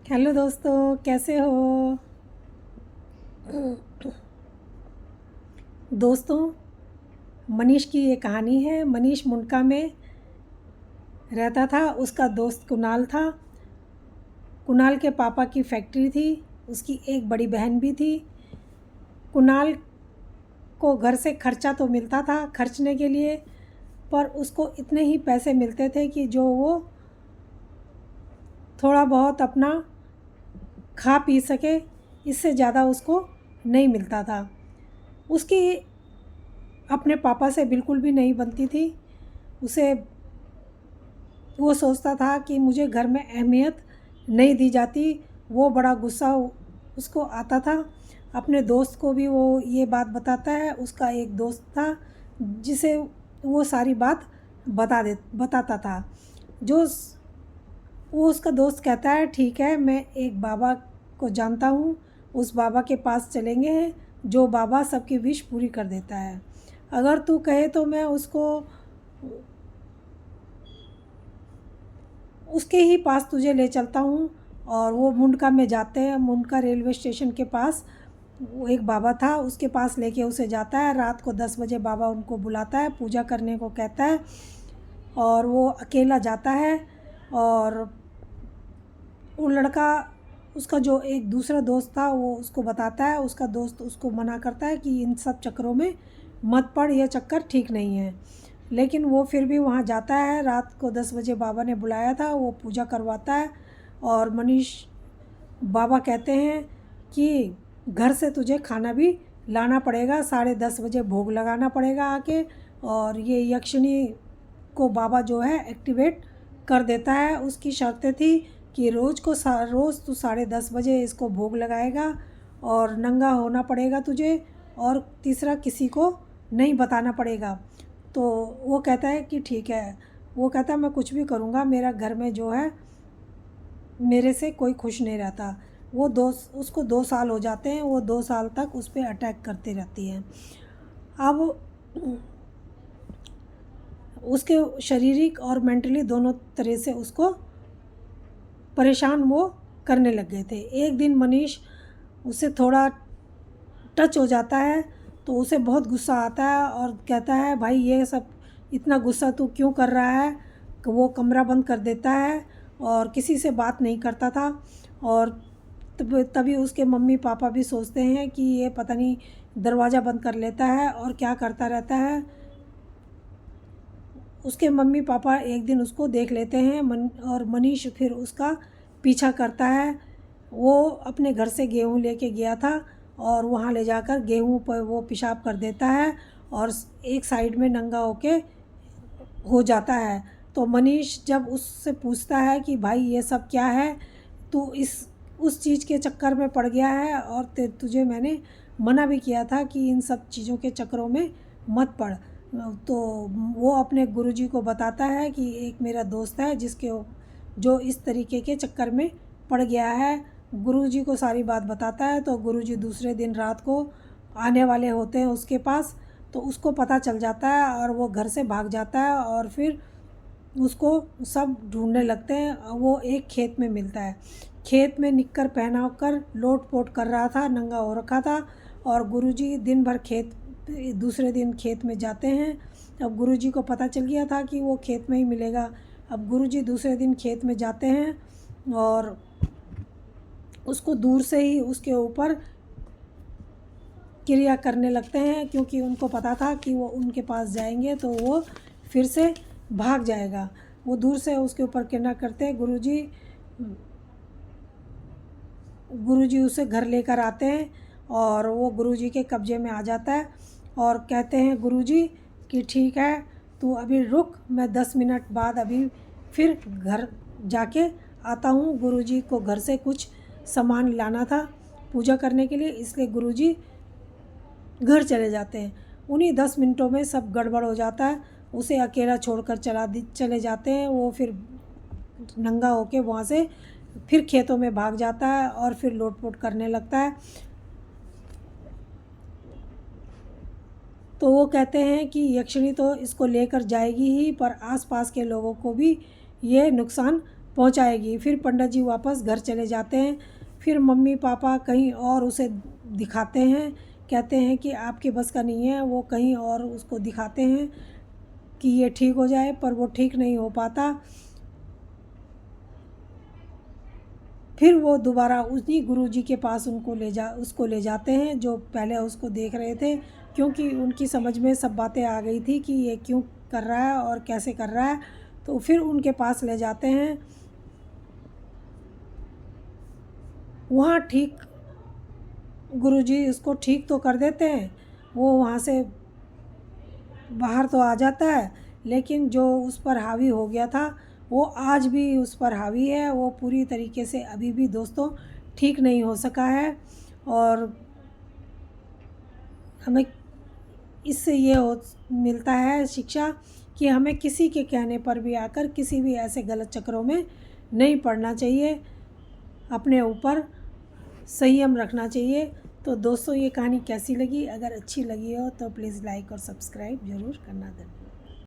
Hello दोस्तों, कैसे हो। दोस्तों, मनीष की ये कहानी है। मनीष मुंडका में रहता था। उसका दोस्त कुणाल था। कुणाल के पापा की फैक्ट्री थी। उसकी एक बड़ी बहन भी थी। कुणाल को घर से खर्चा तो मिलता था खर्चने के लिए, पर उसको इतने ही पैसे मिलते थे कि जो वो थोड़ा बहुत अपना खा पी सके। इससे ज़्यादा उसको नहीं मिलता था। उसकी अपने पापा से बिल्कुल भी नहीं बनती थी। उसे वो सोचता था कि मुझे घर में अहमियत नहीं दी जाती। वो बड़ा गुस्सा उसको आता था। अपने दोस्त को भी वो ये बात बताता है। उसका एक दोस्त था जिसे वो सारी बात बताता था। जो वो उसका दोस्त कहता है, ठीक है, मैं एक बाबा को जानता हूँ, उस बाबा के पास चलेंगे, जो बाबा सबकी विश पूरी कर देता है। अगर तू कहे तो मैं उसको उसके ही पास तुझे ले चलता हूँ। और वो मुंडका में जाते हैं। मुंडका रेलवे स्टेशन के पास वो एक बाबा था, उसके पास लेके उसे जाता है। रात को 10 बजे बाबा उनको बुलाता है, पूजा करने को कहता है, और वो अकेला जाता है। और वो लड़का, उसका जो एक दूसरा दोस्त था, वो उसको बताता है। उसका दोस्त उसको मना करता है कि इन सब चक्करों में मत पड़, ये चक्कर ठीक नहीं है। लेकिन वो फिर भी वहाँ जाता है। रात को 10 बजे बाबा ने बुलाया था, वो पूजा करवाता है। और मनीष बाबा कहते हैं कि घर से तुझे खाना भी लाना पड़ेगा, 10:30 बजे भोग लगाना पड़ेगा आके। और ये यक्षिणी को बाबा जो है एक्टिवेट कर देता है। उसकी शर्तें थी कि रोज़ तू 10:30 बजे इसको भोग लगाएगा, और नंगा होना पड़ेगा तुझे, और तीसरा किसी को नहीं बताना पड़ेगा। तो वो कहता है कि ठीक है। वो कहता है मैं कुछ भी करूँगा, मेरा घर में जो है मेरे से कोई खुश नहीं रहता। वो उसको 2 साल हो जाते हैं। वो 2 साल तक उस पर अटैक करती रहती है। अब उसके शारीरिक और मेंटली दोनों तरह से उसको परेशान वो करने लग गए थे। एक दिन मनीष उससे थोड़ा टच हो जाता है, तो उसे बहुत गुस्सा आता है और कहता है, भाई ये सब इतना गुस्सा तू क्यों कर रहा है। वो कमरा बंद कर देता है और किसी से बात नहीं करता था। और तभी उसके मम्मी पापा भी सोचते हैं कि ये पता नहीं दरवाज़ा बंद कर लेता है और क्या करता रहता है। उसके मम्मी पापा एक दिन उसको देख लेते हैं। और मनीष फिर उसका पीछा करता है। वो अपने घर से गेहूँ लेके गया था, और वहाँ ले जाकर गेहूँ पर वो पेशाब कर देता है, और एक साइड में नंगा होके हो जाता है। तो मनीष जब उससे पूछता है कि भाई ये सब क्या है, तू इस उस चीज़ के चक्कर में पड़ गया है, और तुझे मैंने मना भी किया था कि इन सब चीज़ों के चक्करों में मत पड़। तो वो अपने गुरुजी को बताता है कि एक मेरा दोस्त है जिसके जो इस तरीके के चक्कर में पड़ गया है। गुरुजी को सारी बात बताता है। तो गुरुजी दूसरे दिन रात को आने वाले होते हैं उसके पास। तो उसको पता चल जाता है और वो घर से भाग जाता है, और फिर उसको सब ढूंढने लगते हैं। वो एक खेत में मिलता है। खेत में निक्कर पहना कर लोट पोट कर रहा था, नंगा हो रखा था। और गुरुजी दिन भर दूसरे दिन खेत में जाते हैं। अब गुरुजी को पता चल गया था कि वो खेत में ही मिलेगा। अब गुरुजी दूसरे दिन खेत में जाते हैं और उसको दूर से ही उसके ऊपर क्रिया करने लगते हैं, क्योंकि उनको पता था कि वो उनके पास जाएंगे तो वो फिर से भाग जाएगा। वो दूर से उसके ऊपर क्रिया करते हैं। गुरुजी उसे घर लेकर आते हैं, और वो गुरुजी के कब्जे में आ जाता है। और कहते हैं गुरुजी कि ठीक है, तू अभी रुक, मैं 10 मिनट बाद अभी फिर घर जाके आता हूँ। गुरुजी को घर से कुछ सामान लाना था पूजा करने के लिए, इसलिए गुरुजी घर चले जाते हैं। उन्हीं 10 मिनटों में सब गड़बड़ हो जाता है। उसे अकेला छोड़कर चले जाते हैं। वो फिर नंगा होके वहाँ से फिर खेतों में भाग जाता है और फिर लोटपोट करने लगता है। तो वो कहते हैं कि यक्षिणी तो इसको लेकर जाएगी ही, पर आसपास के लोगों को भी ये नुकसान पहुंचाएगी। फिर पंडित जी वापस घर चले जाते हैं। फिर मम्मी पापा कहीं और उसे दिखाते हैं, कहते हैं कि आपके बस का नहीं है, वो कहीं और उसको दिखाते हैं कि ये ठीक हो जाए, पर वो ठीक नहीं हो पाता। फिर वो दोबारा उसी गुरुजी के पास उसको ले जाते हैं जो पहले उसको देख रहे थे, क्योंकि उनकी समझ में सब बातें आ गई थी कि ये क्यों कर रहा है और कैसे कर रहा है। तो फिर उनके पास ले जाते हैं। वहाँ ठीक गुरुजी उसको ठीक तो कर देते हैं, वो वहाँ से बाहर तो आ जाता है, लेकिन जो उस पर हावी हो गया था वो आज भी उस पर हावी है। वो पूरी तरीके से अभी भी दोस्तों ठीक नहीं हो सका है। और हमें इससे ये मिलता है शिक्षा कि हमें किसी के कहने पर भी आकर किसी भी ऐसे गलत चक्रों में नहीं पड़ना चाहिए, अपने ऊपर संयम रखना चाहिए। तो दोस्तों ये कहानी कैसी लगी? अगर अच्छी लगी हो तो प्लीज़ लाइक और सब्सक्राइब ज़रूर करना। धन्यवाद।